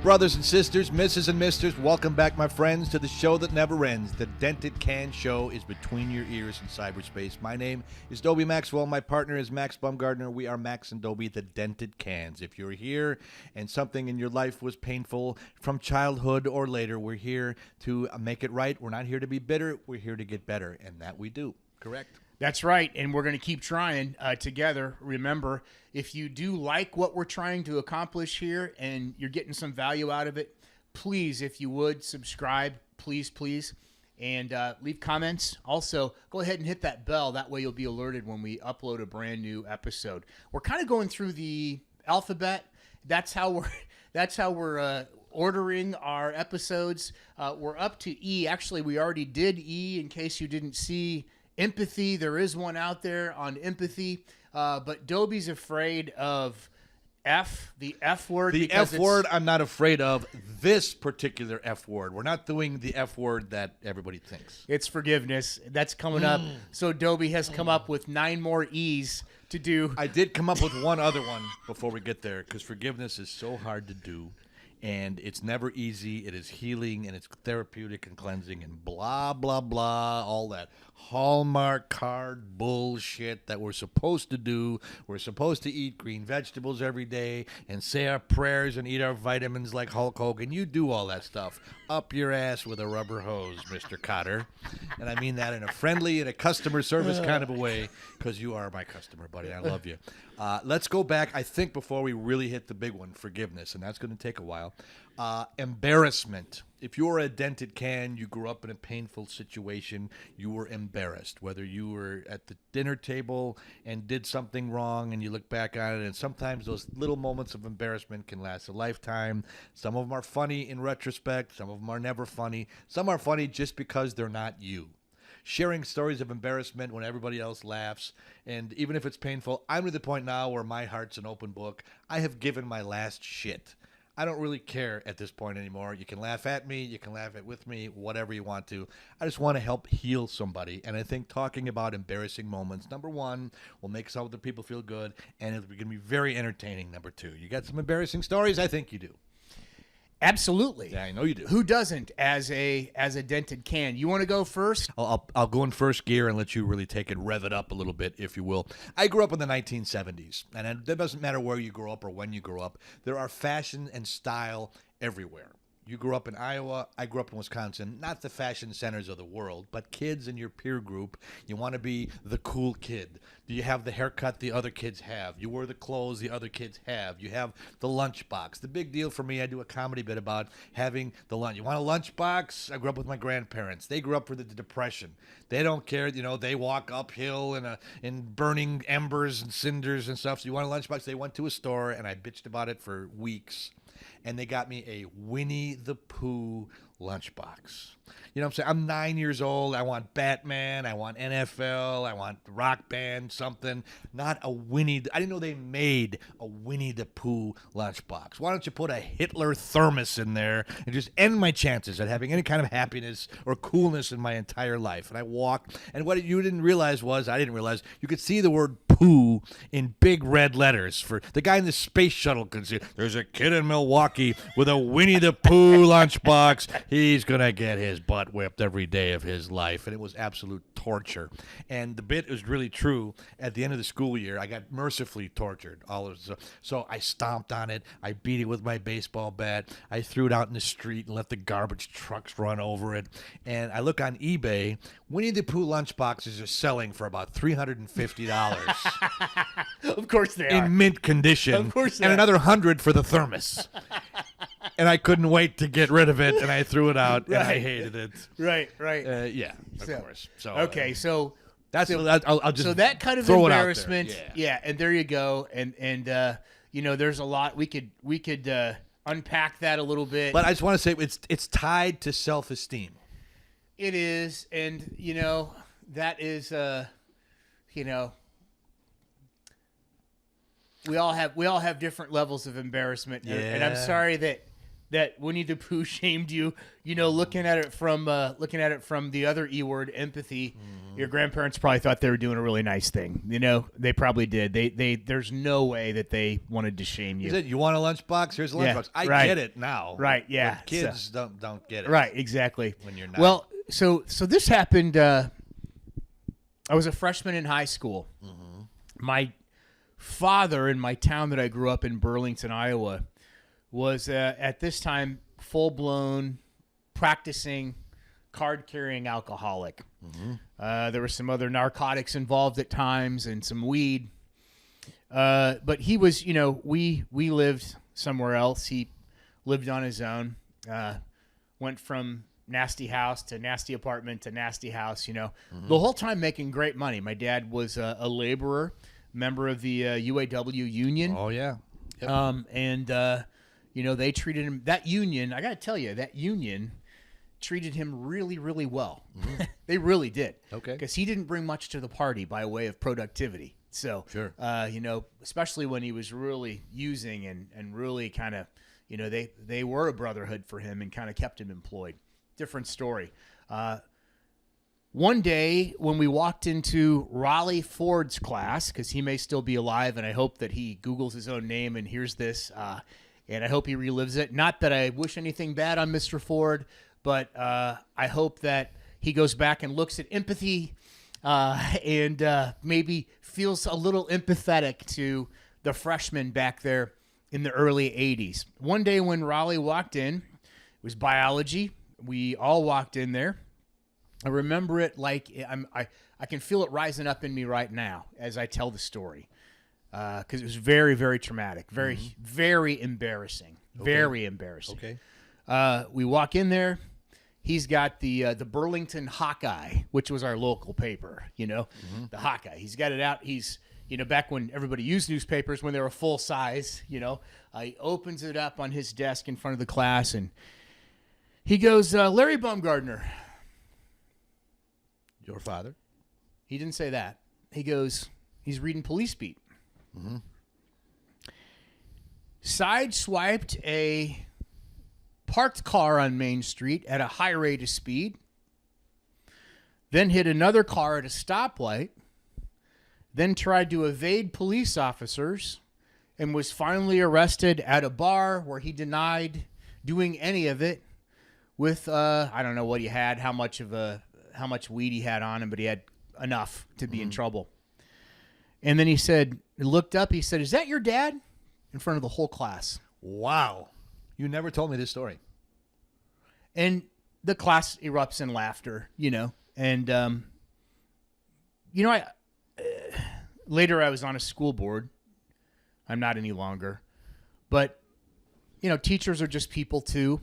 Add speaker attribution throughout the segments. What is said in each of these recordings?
Speaker 1: brothers and sisters, misses and misters, welcome back, my friends, to the show that never ends. The Dented Can show is between your ears in cyberspace. My name is Dobie Maxwell. My partner is Max Bumgardner. We are Max and Dobie, the Dented Cans. If you're here and something in your life was painful from childhood or later, we're here to make it right. We're not here to be bitter. We're here to get better, and that we do. Correct?
Speaker 2: That's right, and we're going to keep trying together. Remember, if you do like what we're trying to accomplish here and you're getting some value out of it, please, if you would, subscribe, please, and leave comments. Also, go ahead and hit that bell. That way you'll be alerted when we upload a brand new episode. We're kind of going through the alphabet. That's how we're ordering our episodes. We're up to E. Actually, we already did E, in case you didn't see empathy. There is one out there on empathy, but Dobie's afraid of F, the F word.
Speaker 1: The F word I'm not afraid of. This particular F word. We're not doing the F word that everybody thinks.
Speaker 2: It's forgiveness. That's coming up. So Dobie has come up with 9 more E's to do.
Speaker 1: I did come up with one other one before we get there, because forgiveness is so hard to do. And it's never easy. It is healing, and it's therapeutic and cleansing, and blah, blah, blah, all that Hallmark card bullshit that we're supposed to do. We're supposed to eat green vegetables every day and say our prayers and eat our vitamins like Hulk Hogan. You do all that stuff up your ass with a rubber hose, Mr. Cotter. And I mean that in a friendly and a customer service kind of a way, because you are my customer, buddy. I love you. Let's go back, I think, before we really hit the big one, forgiveness, and that's going to take a while. Embarrassment. If you're a dented can, you grew up in a painful situation, you were embarrassed. Whether you were at the dinner table and did something wrong and you look back on it, and sometimes those little moments of embarrassment can last a lifetime. Some of them are funny in retrospect. Some of them are never funny. Some are funny just because they're not you. Sharing stories of embarrassment when everybody else laughs, and even if it's painful, I'm at the point now where my heart's an open book. I have given my last shit. I don't really care at this point anymore. You can laugh at me, you can laugh with me, whatever you want to. I just want to help heal somebody, and I think talking about embarrassing moments, number one, will make some other people feel good, and it's going to be very entertaining, number two. You got some embarrassing stories? I think you do.
Speaker 2: Absolutely.
Speaker 1: Yeah, I know you do.
Speaker 2: Who doesn't as a dented can? You want to go first?
Speaker 1: I'll go in first gear and let you really take it, rev it up a little bit, if you will. I grew up in the 1970s, and it doesn't matter where you grew up or when you grew up. There are fashion and style everywhere. You grew up in Iowa, I grew up in Wisconsin, not the fashion centers of the world, but kids in your peer group, you want to be the cool kid. Do you have the haircut the other kids have? You wear the clothes the other kids have. You have the lunchbox. The big deal for me, I do a comedy bit about having the lunch. You want a lunchbox? I grew up with my grandparents. They grew up for the Depression. They don't care, they walk uphill in burning embers and cinders and stuff. So you want a lunchbox? They went to a store, and I bitched about it for weeks. And they got me a Winnie the Pooh lunchbox. You know what I'm saying? I'm 9 years old. I want Batman. I want NFL. I want Rock Band, something. Not a Winnie. I didn't know they made a Winnie the Pooh lunchbox. Why don't you put a Hitler thermos in there and just end my chances at having any kind of happiness or coolness in my entire life? And I walked, and what you didn't realize was, I didn't realize, you could see the word Pooh in big red letters. For the guy in the space shuttle could see, there's a kid in Milwaukee with a Winnie the Pooh lunchbox. He's going to get his butt whipped every day of his life. And it was absolute torture. And the bit is really true. At the end of the school year, I got mercifully tortured. So I stomped on it. I beat it with my baseball bat. I threw it out in the street and let the garbage trucks run over it. And I look on eBay. Winnie the Pooh lunchboxes are selling for about $350.
Speaker 2: Of course they are.
Speaker 1: In mint condition.
Speaker 2: Of course they
Speaker 1: and
Speaker 2: are.
Speaker 1: Another 100 for the thermos. And I couldn't wait to get rid of it, and I threw it out, and I hated it.
Speaker 2: Right.
Speaker 1: Yeah, of course. So
Speaker 2: okay, so
Speaker 1: that's I'll just
Speaker 2: so that kind of
Speaker 1: throw
Speaker 2: embarrassment,
Speaker 1: it out there.
Speaker 2: yeah, and there you go, and there's a lot we could unpack that a little bit.
Speaker 1: But I just want to say it's tied to self-esteem.
Speaker 2: It is, and that is we all have different levels of embarrassment, and I'm sorry that that Winnie the Pooh shamed you. You know, looking at it from the other E word, empathy. Your grandparents probably thought they were doing a really nice thing. You know, they probably did. They there's no way that they wanted to shame you.
Speaker 1: He said, "You want a lunchbox? Here's a lunchbox." I get it now.
Speaker 2: Right? Yeah.
Speaker 1: But kids don't get it.
Speaker 2: Right. Exactly.
Speaker 1: When you're not.
Speaker 2: Well, so this happened. I was a freshman in high school. My father in my town that I grew up in, Burlington, Iowa, was at this time full-blown practicing card-carrying alcoholic. There were some other narcotics involved at times and some weed. But he was, you know, we lived somewhere else. He lived on his own. Went from nasty house to nasty apartment to nasty house, you know. The whole time making great money. My dad was a laborer, member of the UAW union.
Speaker 1: Oh, yeah.
Speaker 2: Yep. You know, they treated him, that union, I got to tell you, that union treated him really, really well. They really did.
Speaker 1: Okay.
Speaker 2: Because he didn't bring much to the party by way of productivity. So,
Speaker 1: Sure.
Speaker 2: You know, especially when he was really using and really kind of, you know, they were a brotherhood for him and kind of kept him employed. Different story. One day when we walked into Raleigh Ford's class, because he may still be alive, and I hope that he Googles his own name and hears this, and I hope he relives it. Not that I wish anything bad on Mr. Ford, but I hope that he goes back and looks at empathy and maybe feels a little empathetic to the freshmen back there in the early 80s. One day when Raleigh walked in, it was biology. We all walked in there. I remember it like I can feel it rising up in me right now as I tell the story, because it was very, very traumatic, very, very embarrassing, very embarrassing.
Speaker 1: Okay.
Speaker 2: We walk in there. He's got the Burlington Hawkeye, which was our local paper, you know, the Hawkeye. He's got it out. He's, you know, back when everybody used newspapers when they were full size, you know, he opens it up on his desk in front of the class and he goes, Larry Baumgardner.
Speaker 1: Your father?
Speaker 2: He didn't say that. He goes, he's reading Police Beat. Sideswiped a parked car on Main Street at a high rate of speed, then hit another car at a stoplight, then tried to evade police officers, and was finally arrested at a bar where he denied doing any of it with, I don't know what he had, how much weed he had on him, but he had enough to be in trouble. And then he looked up, he said, "Is that your dad?" In front of the whole class.
Speaker 1: Wow. You never told me this story.
Speaker 2: And the class erupts in laughter, you know. And, you know, later I was on a school board. I'm not any longer. But, you know, teachers are just people too.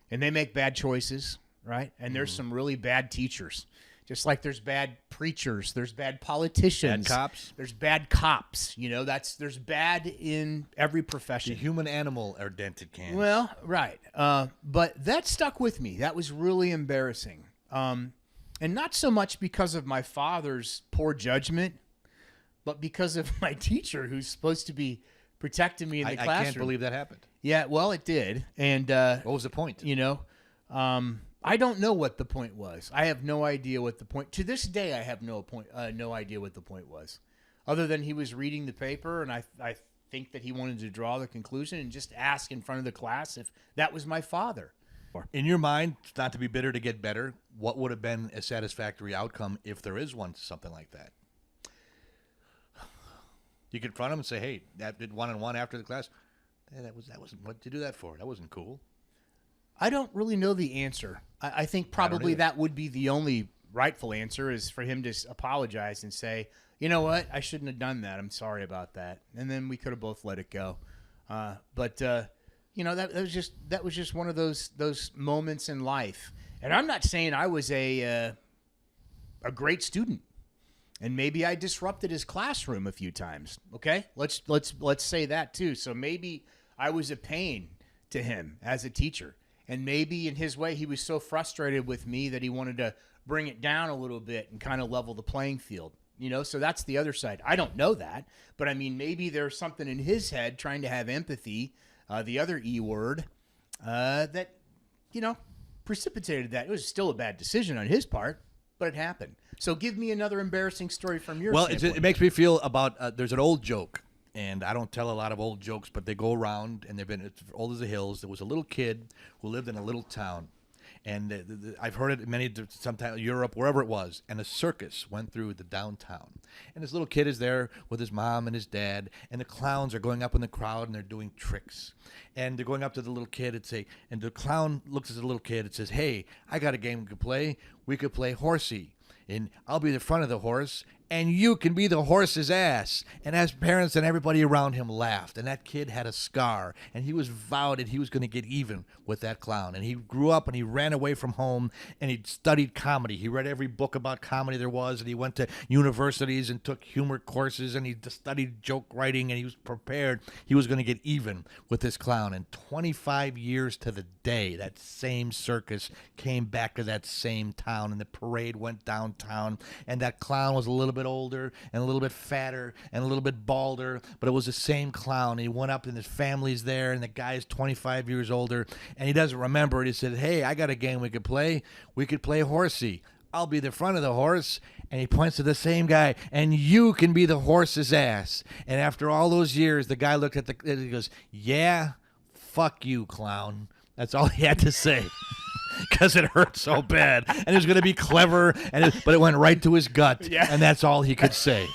Speaker 2: And they make bad choices, right? And there's some really bad teachers. Just like there's bad preachers, there's bad politicians.
Speaker 1: Bad cops.
Speaker 2: There's bad cops. You know, there's bad in every profession.
Speaker 1: The human animal are dented cans.
Speaker 2: Well, right. But that stuck with me. That was really embarrassing. And not so much because of my father's poor judgment, but because of my teacher who's supposed to be protecting me in the classroom.
Speaker 1: I can't believe that happened.
Speaker 2: Yeah, well, it did. And
Speaker 1: what was the point?
Speaker 2: You know, I don't know what the point was. I have no idea what the point. To this day, I have no idea what the point was, other than he was reading the paper, and I think that he wanted to draw the conclusion and just ask in front of the class if that was my father.
Speaker 1: In your mind, not to be bitter to get better, what would have been a satisfactory outcome if there is one, something like that? You confront him and say, "Hey, that did 1-on-1 after the class. Hey, that wasn't what did you do that for? That wasn't cool."
Speaker 2: I don't really know the answer. I think probably that would be the only rightful answer, is for him to apologize and say, "You know what? I shouldn't have done that. I'm sorry about that." And then we could have both let it go. But you know, that was just one of those moments in life. And I'm not saying I was a great student, and maybe I disrupted his classroom a few times. Okay, let's say that too. So maybe I was a pain to him as a teacher. And maybe in his way, he was so frustrated with me that he wanted to bring it down a little bit and kind of level the playing field. You know, so that's the other side. I don't know that. But, I mean, maybe there's something in his head trying to have empathy the other E word, that, precipitated that. It was still a bad decision on his part, but it happened. So give me another embarrassing story from your standpoint.
Speaker 1: It makes me feel about, there's an old joke, and I don't tell a lot of old jokes, but they go around, and they've been as old as the hills. There was a little kid who lived in a little town. And I've heard it sometimes Europe, wherever it was, and a circus went through the downtown. And this little kid is there with his mom and his dad, and the clowns are going up in the crowd, and they're doing tricks. And they're going up to the little kid and the clown looks at the little kid and says, "Hey, I got a game we could play. We could play horsey. And I'll be the front of the horse, and you can be the horse's ass." And as parents and everybody around him laughed, and that kid had a scar, and he was vowed that he was going to get even with that clown. And he grew up, and he ran away from home, and he studied comedy. He read every book about comedy there was, and he went to universities and took humor courses, and he studied joke writing, and he was prepared. He was going to get even with this clown. And 25 years to the day, that same circus came back to that same town, and the parade went downtown, and that clown was a little bit older and a little bit fatter and a little bit balder, but it was the same clown. He went up and his family's there, and the guy's 25 years older, and he doesn't remember it. He said, "Hey, I got a game we could play. We could play horsey. I'll be the front of the horse." And he points to the same guy, "And you can be the horse's ass." And after all those years, the guy looked at and he goes, "Yeah, fuck you, clown." That's all he had to say. Because it hurt so bad, and it was going to be clever, but it went right to his gut, and that's all he could say.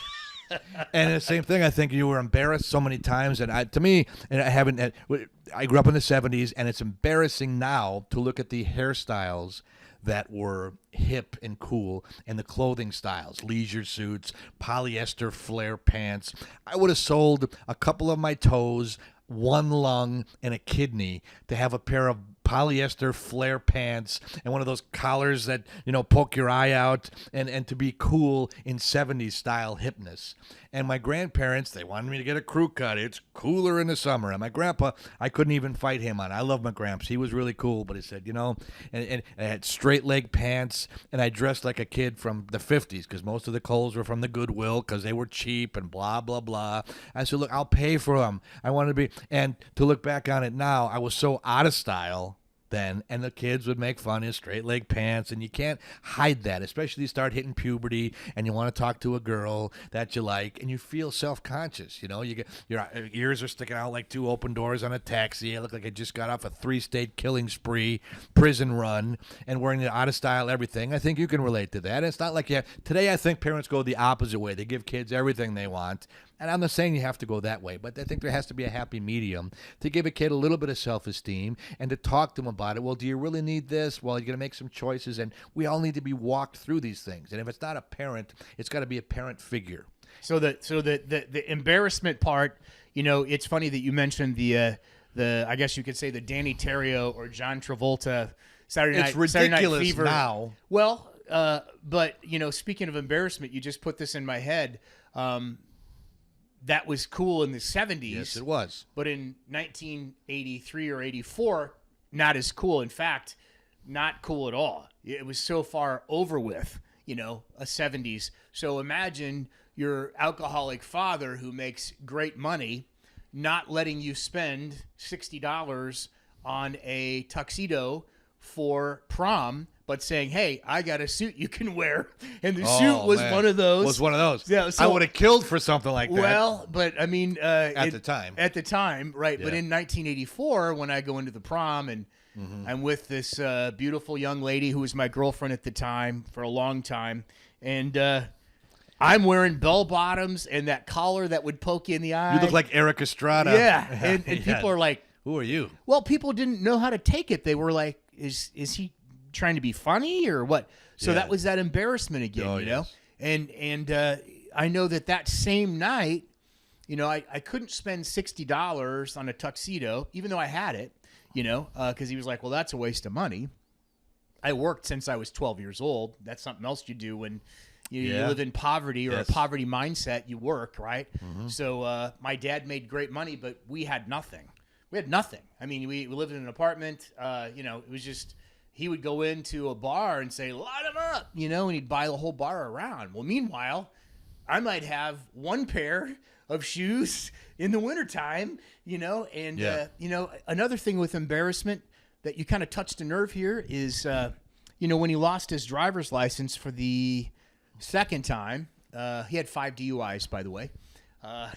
Speaker 1: And the same thing, I think you were embarrassed so many times, and I grew up in the 70s, and it's embarrassing now to look at the hairstyles that were hip and cool, and the clothing styles, leisure suits, polyester flare pants. I would have sold a couple of my toes, one lung, and a kidney to have a pair of polyester flare pants and one of those collars that, poke your eye out, and to be cool in 70s style hipness. And my grandparents, they wanted me to get a crew cut. It's cooler in the summer. And my grandpa, I couldn't even fight him on. I love my gramps. He was really cool, but he said, and I had straight leg pants, and I dressed like a kid from the 50s because most of the clothes were from the Goodwill because they were cheap and blah, blah, blah. I said, "Look, I'll pay for them." I wanted to be, and to look back on it now, I was so out of style then, and the kids would make fun of straight leg pants, and you can't hide that, especially you start hitting puberty and you want to talk to a girl that you like, and you feel self-conscious. You get your ears are sticking out like two open doors on a taxi. I look like I just got off a 3-state killing spree, prison run, and wearing the out of style everything. I think you can relate to that. It's not like today I think parents go the opposite way. They give kids everything they want. And I'm not saying you have to go that way, but I think there has to be a happy medium to give a kid a little bit of self-esteem and to talk to them about it. Well, do you really need this? Well, you're going to make some choices, and we all need to be walked through these things. And if it's not a parent, it's got to be a parent figure.
Speaker 2: So the embarrassment part, it's funny that you mentioned the I guess you could say the Danny Terrio or John Travolta Saturday Night Fever
Speaker 1: now.
Speaker 2: Well, but speaking of embarrassment, you just put this in my head. That was cool in the 70s.
Speaker 1: Yes, it was.
Speaker 2: But in 1983 or 84, not as cool. In fact, not cool at all. It was so far over with, a 70s. So imagine your alcoholic father who makes great money not letting you spend $60 on a tuxedo for prom, but saying, "Hey, I got a suit you can wear." And the suit was one of those.
Speaker 1: Was one of those.
Speaker 2: Yeah, so,
Speaker 1: I would have killed for something like that.
Speaker 2: Well, but I mean,
Speaker 1: at the time,
Speaker 2: right?
Speaker 1: Yeah.
Speaker 2: But in 1984, when I go into the prom and I'm with this beautiful young lady who was my girlfriend at the time for a long time, and I'm wearing bell bottoms and that collar that would poke you in the eye.
Speaker 1: You look like Eric Estrada.
Speaker 2: Yeah, and people are like,
Speaker 1: "Who are you?"
Speaker 2: Well, people didn't know how to take it. They were like, "Is he trying to be funny or what?" So that was that embarrassment again,
Speaker 1: Yes.
Speaker 2: And I know that same night, I couldn't spend $60 on a tuxedo, even though I had it, because he was like, "Well, that's a waste of money." I worked since I was 12 years old. That's something else you do when you live in poverty or a poverty mindset. You work, right? So my dad made great money, but we had nothing. We had nothing. I mean, we lived in an apartment. It was just, he would go into a bar and say, "Light him up," and he'd buy the whole bar around. Well, meanwhile, I might have one pair of shoes in the wintertime, and, another thing with embarrassment that you kind of touched a nerve here is, when he lost his driver's license for the second time, he had 5 DUIs, by the way.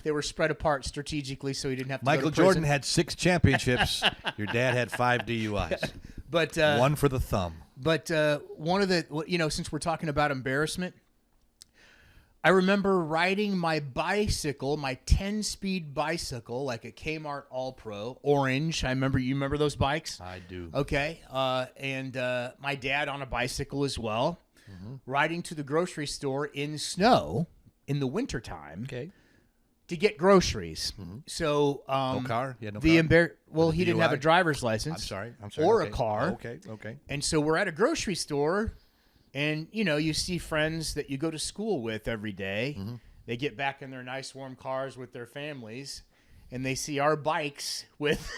Speaker 2: They were spread apart strategically, so he didn't have to
Speaker 1: Michael
Speaker 2: go to prison.
Speaker 1: Jordan had 6 championships. Your dad had 5 DUIs.
Speaker 2: But
Speaker 1: one for the thumb.
Speaker 2: But one of the, since we're talking about embarrassment, I remember riding my bicycle, my 10-speed bicycle, like a Kmart All-Pro, orange. You remember those bikes?
Speaker 1: I do.
Speaker 2: Okay. And my dad on a bicycle as well, riding to the grocery store in snow in the wintertime.
Speaker 1: Okay.
Speaker 2: To get groceries. So
Speaker 1: No car? He had no car?
Speaker 2: He didn't have a
Speaker 1: DUI?
Speaker 2: driver's license.
Speaker 1: I'm sorry.
Speaker 2: Or
Speaker 1: okay.
Speaker 2: a car.
Speaker 1: Okay.
Speaker 2: And so we're at a grocery store, and you see friends that you go to school with every day. They get back in their nice warm cars with their families, and they see our bikes with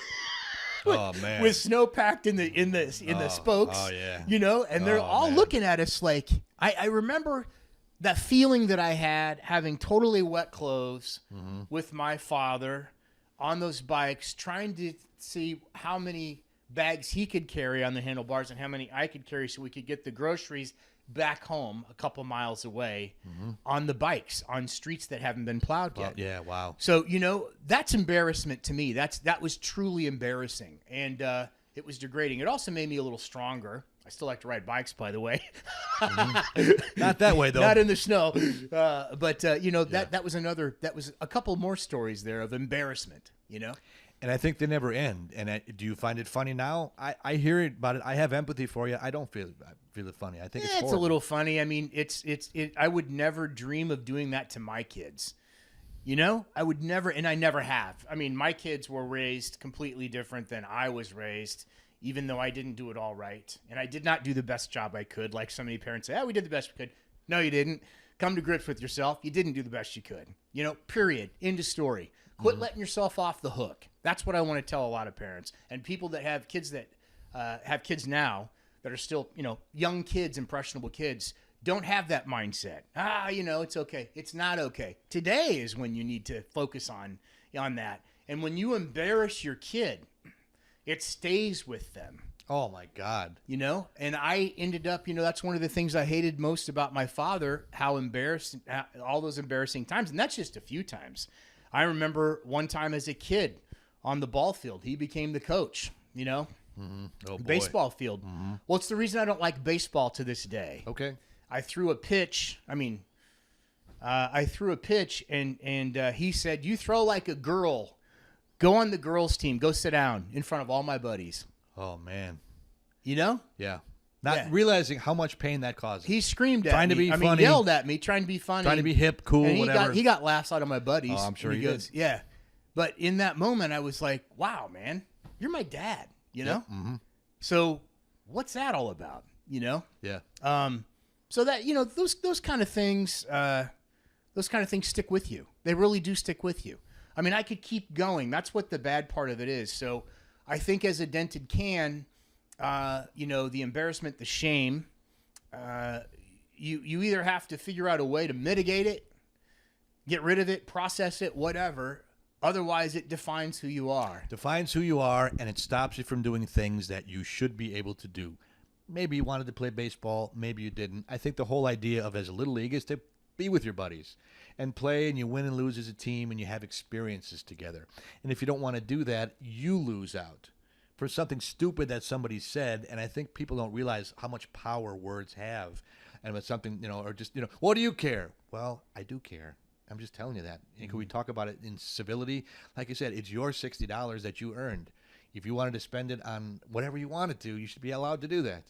Speaker 1: Oh man.
Speaker 2: with snow packed in the spokes.
Speaker 1: Oh yeah.
Speaker 2: And they're all looking at us like I remember that feeling that I had having totally wet clothes with my father on those bikes, trying to see how many bags he could carry on the handlebars and how many I could carry so we could get the groceries back home a couple miles away on the bikes on streets that haven't been plowed yet.
Speaker 1: Yeah, wow.
Speaker 2: So, that's embarrassment to me. That was truly embarrassing, and it was degrading. It also made me a little stronger. I still like to ride bikes, by the way.
Speaker 1: Not that way though.
Speaker 2: Not in the snow. But that was a couple more stories there of embarrassment,
Speaker 1: And I think they never end. And do you find it funny now? I hear about it. I have empathy for you. I don't feel it funny. I think it's
Speaker 2: a little funny. I mean, I would never dream of doing that to my kids. I would never, and I never have. I mean, my kids were raised completely different than I was raised, even though I didn't do it all right. And I did not do the best job I could. Like so many parents say, we did the best we could. No, you didn't. Come to grips with yourself. You didn't do the best you could. Period. End of story. Quit letting yourself off the hook. That's what I want to tell a lot of parents and people that have kids now that are still, young kids, impressionable kids. Don't have that mindset. It's okay. It's not okay. Today is when you need to focus on that. And when you embarrass your kid, it stays with them.
Speaker 1: Oh my God.
Speaker 2: And I ended up, that's one of the things I hated most about my father, how embarrassed, all those embarrassing times. And that's just a few times. I remember one time as a kid on the ball field, he became the coach,
Speaker 1: Oh, boy.
Speaker 2: baseball field. Well, it's the reason I don't like baseball to this day.
Speaker 1: Okay.
Speaker 2: I threw a pitch. And he said, "You throw like a girl. Go on the girls' team. Go sit down in front of all my buddies."
Speaker 1: Oh man.
Speaker 2: Yeah.
Speaker 1: Not realizing how much pain that causes.
Speaker 2: He screamed at
Speaker 1: Trying
Speaker 2: me.
Speaker 1: to be funny.
Speaker 2: Yelled at me, trying to be funny.
Speaker 1: Trying to be hip, cool,
Speaker 2: and
Speaker 1: whatever.
Speaker 2: He got laughs out of my buddies.
Speaker 1: Oh, I'm sure
Speaker 2: he
Speaker 1: he did.
Speaker 2: Yeah. But in that moment, I was like, wow, man, you're my dad,
Speaker 1: Yep.
Speaker 2: So what's that all about,
Speaker 1: Yeah.
Speaker 2: So that, those kind of things stick with you. They really do stick with you. I mean, I could keep going. That's what the bad part of it is. So I think as a dented can, the embarrassment, the shame, you either have to figure out a way to mitigate it, get rid of it, process it, whatever. Otherwise, it defines who you are.
Speaker 1: Defines who you are, and it stops you from doing things that you should be able to do. Maybe you wanted to play baseball, maybe you didn't. I think the whole idea of as a little league is to be with your buddies and play, and you win and lose as a team, and you have experiences together. And if you don't want to do that, you lose out for something stupid that somebody said. And I think people don't realize how much power words have. And with something, or just, what do you care? Well, I do care. I'm just telling you that. And can we talk about it in civility? Like I said, it's your $60 that you earned. If you wanted to spend it on whatever you wanted to, you should be allowed to do that.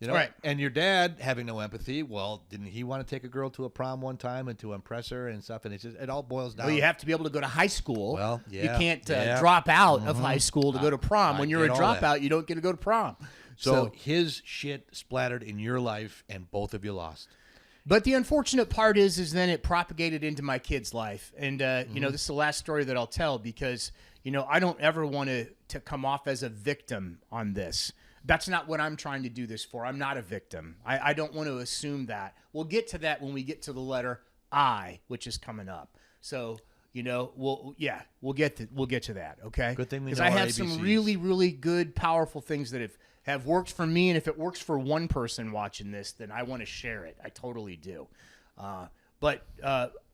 Speaker 2: Right.
Speaker 1: And your dad having no empathy, well, didn't he want to take a girl to a prom one time and to impress her and stuff? And it all boils down.
Speaker 2: Well, you have to be able to go to high school.
Speaker 1: Well, yeah.
Speaker 2: You can't drop out of high school to go to prom.
Speaker 1: I
Speaker 2: When you're a
Speaker 1: get all that.
Speaker 2: dropout, you don't get to go to prom.
Speaker 1: So his shit splattered in your life, and both of you lost.
Speaker 2: But the unfortunate part is then it propagated into my kid's life. And, this is the last story that I'll tell because, I don't ever want to come off as a victim on this. That's not what I'm trying to do this for. I'm not a victim. I don't want to assume that. We'll get to that when we get to the letter I, which is coming up. So You know, we'll get to that. Okay.
Speaker 1: Good thing we
Speaker 2: because
Speaker 1: know
Speaker 2: I
Speaker 1: our
Speaker 2: have some
Speaker 1: ABCs.
Speaker 2: really, really good, powerful things that have worked for me, and if it works for one person watching this, then I want to share it. I totally do. But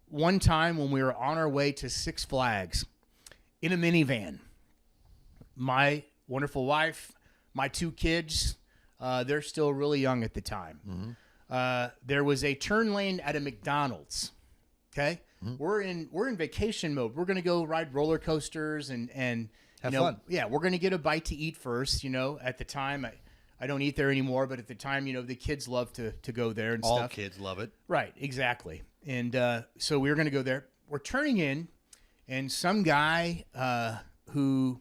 Speaker 2: one time when we were on our way to Six Flags in a minivan, my wonderful wife, my 2 kids, they're still really young at the time. There was a turn lane at a McDonald's. Okay. We're in vacation mode. We're going to go ride roller coasters and
Speaker 1: have fun.
Speaker 2: Yeah, we're going to get a bite to eat first. You know, at the time, I don't eat there anymore, but at the time, you know, the kids love to go there and
Speaker 1: All
Speaker 2: stuff.
Speaker 1: kids love it.
Speaker 2: Right, exactly. And so we were going to go there. We're turning in, and some guy who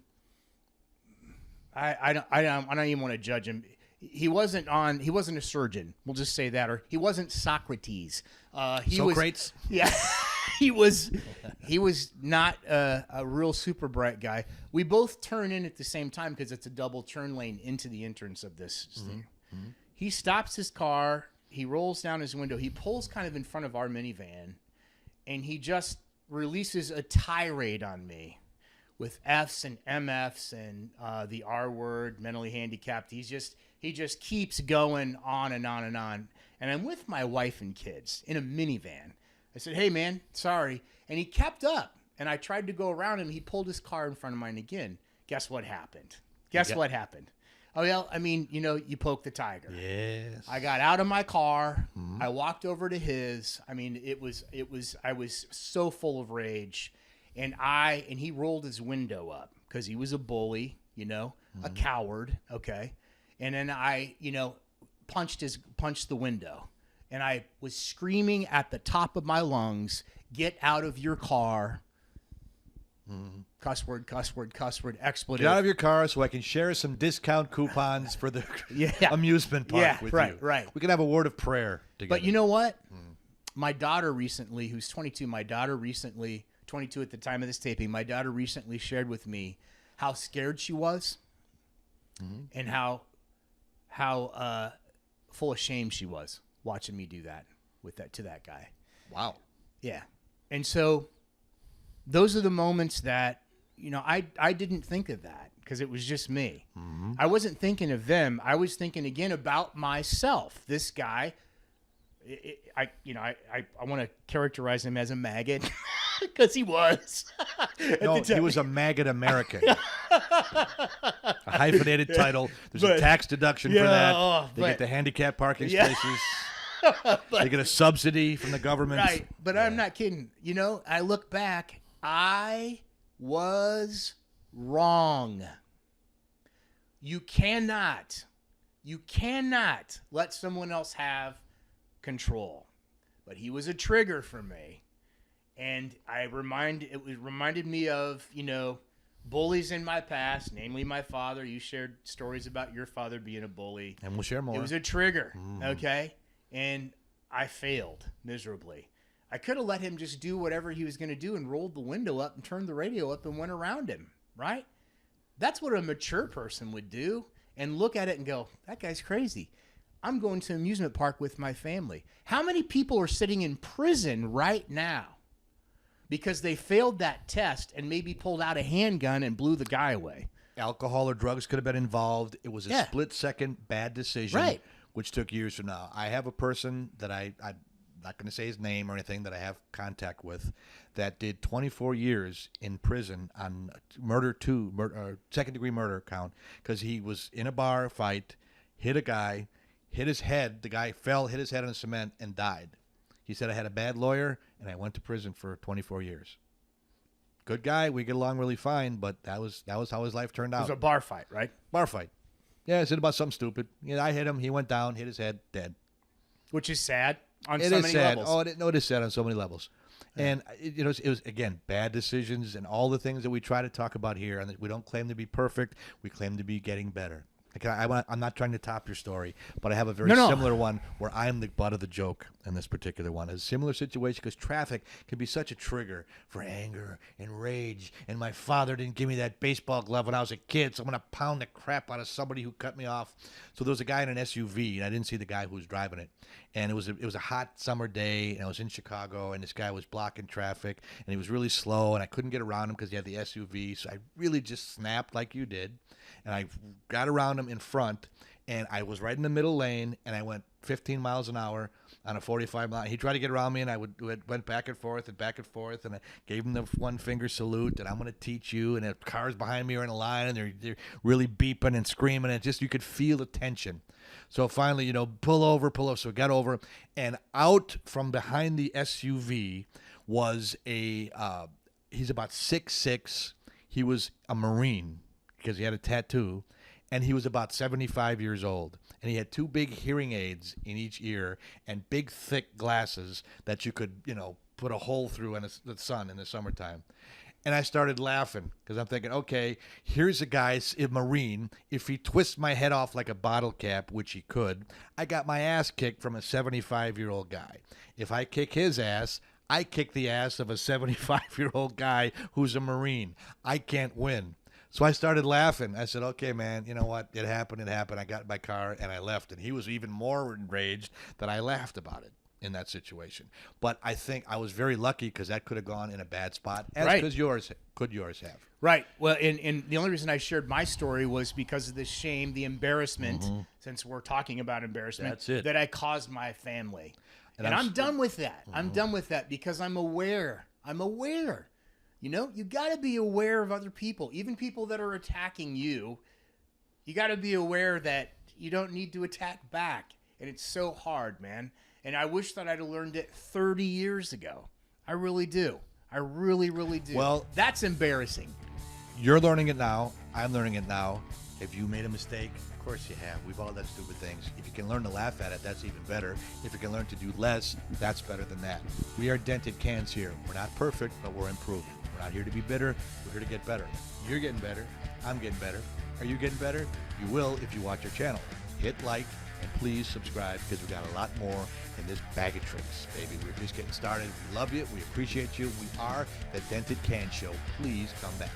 Speaker 2: I don't even want to judge him. He wasn't a surgeon. We'll just say that, or he wasn't Socrates.
Speaker 1: Socrates?
Speaker 2: Yeah. He was not a real super bright guy. We both turn in at the same time because it's a double turn lane into the entrance of this thing. He stops his car. He rolls down his window. He pulls kind of in front of our minivan, and he just releases a tirade on me with F's and MFs and the R word, mentally handicapped. He just keeps going on and on and on. And I'm with my wife and kids in a minivan. I said, "Hey, man, sorry." And he kept up. And I tried to go around him. He pulled his car in front of mine again. Guess what happened? What happened? Oh, well, I mean, you know, you poke the tiger.
Speaker 1: Yes.
Speaker 2: I got out of my car. I walked over to his. I mean, I was so full of rage. And he rolled his window up because he was a bully, you know, a coward. Okay. And then I, you know, punched the window. And I was screaming at the top of my lungs, "Get out of your car." Cuss word, expletive.
Speaker 1: Get out of your car so I can share some discount coupons for the amusement park with you.
Speaker 2: Right.
Speaker 1: We can have a word of prayer together.
Speaker 2: But you know what? My daughter recently, who's 22, 22 at the time of this taping, my daughter recently shared with me how scared she was and how full of shame she was watching me do that to that guy.
Speaker 1: Wow.
Speaker 2: Yeah. And so those are the moments that, you know, I didn't think of that because it was just me. I wasn't thinking of them. I was thinking again about myself. This guy, I want to characterize him as a maggot because he was.
Speaker 1: No, he was a maggot American. A hyphenated title. There's a tax deduction for that. They get the handicap parking spaces. They get a subsidy from the government.
Speaker 2: Right, but I'm not kidding. You know, I look back. I was wrong. You cannot let someone else have control. But he was a trigger for me. And it reminded me of, you know, bullies in my past, namely my father. You shared stories about your father being a bully.
Speaker 1: And we'll share more.
Speaker 2: It was a trigger, okay? And I failed miserably. I could have let him just do whatever he was going to do and rolled the window up and turned the radio up and went around him, right? That's what a mature person would do and look at it and go, that guy's crazy. I'm going to an amusement park with my family. How many people are sitting in prison right now because they failed that test and maybe pulled out a handgun and blew the guy away?
Speaker 1: Alcohol or drugs could have been involved. It was a split-second bad decision, which took years from now. I have a person that I'm not going to say his name or anything, that I have contact with, that did 24 years in prison on second-degree murder count because he was in a bar fight, hit a guy, hit his head. The guy fell, hit his head on the cement, and died. He said, "I had a bad lawyer, and I went to prison for 24 years." Good guy. We get along really fine, but that was how his life turned out.
Speaker 2: It was a bar fight, right?
Speaker 1: Bar fight. Yeah, I said about something stupid. Yeah, I hit him. He went down, hit his head, dead.
Speaker 2: Which is sad on
Speaker 1: It
Speaker 2: so
Speaker 1: is
Speaker 2: many
Speaker 1: sad.
Speaker 2: levels.
Speaker 1: It is sad on so many levels. And it was again bad decisions and all the things that we try to talk about here. And we don't claim to be perfect. We claim to be getting better. I'm not trying to top your story, but I have a very similar one where I'm the butt of the joke. in this particular one. It's a similar situation because traffic can be such a trigger for anger and rage. And my father didn't give me that baseball glove when I was a kid, so I'm going to pound the crap out of somebody who cut me off. So there was a guy in an SUV, and I didn't see the guy who was driving it. And it was a hot summer day, and I was in Chicago, and this guy was blocking traffic, and he was really slow, and I couldn't get around him because he had the SUV. So I really just snapped like you did, and I got around him in front, and I was right in the middle lane, and I went 15 miles an hour on a 45 mile. He tried to get around me, and I went back and forth, and I gave him the one finger salute, and I'm going to teach you. And the cars behind me are in a line, and they're really beeping and screaming, and you could feel the tension. So finally, pull over. So we got over, and out from behind the SUV was he's about 6'6". He was a Marine because he had a tattoo, and he was about 75 years old. And he had two big hearing aids in each ear and big, thick glasses that you could, put a hole through in the sun in the summertime. And I started laughing because I'm thinking, okay, here's a guy, a Marine. If he twists my head off like a bottle cap, which he could, I got my ass kicked from a 75-year-old guy. If I kick his ass, I kick the ass of a 75-year-old guy who's a Marine. I can't win. So I started laughing. I said, okay, man, you know what? It happened. I got in my car, and I left. And he was even more enraged that I laughed about it in that situation. But I think I was very lucky because that could have gone in a bad spot, as could yours have.
Speaker 2: Right. Well, and the only reason I shared my story was because of the shame, the embarrassment, since we're talking about embarrassment,
Speaker 1: That's it.
Speaker 2: that I caused my family. And I'm done with that. I'm done with that because I'm aware. You got to be aware of other people, even people that are attacking you. You got to be aware that you don't need to attack back. And it's so hard, man. And I wish that I'd have learned it 30 years ago. I really do. I really, really do.
Speaker 1: Well,
Speaker 2: that's embarrassing.
Speaker 1: You're learning it now. I'm learning it now. If you made a mistake, of course you have. We've all done stupid things. If you can learn to laugh at it, that's even better. If you can learn to do less, that's better than that. We are Dented Cans here. We're not perfect, but we're improving. We're not here to be bitter. We're here to get better. You're getting better. I'm getting better. Are you getting better? You will if you watch our channel. Hit like and please subscribe because we got a lot more in this bag of tricks, baby. We're just getting started. We love you. We appreciate you. We are the Dented Can Show. Please come back.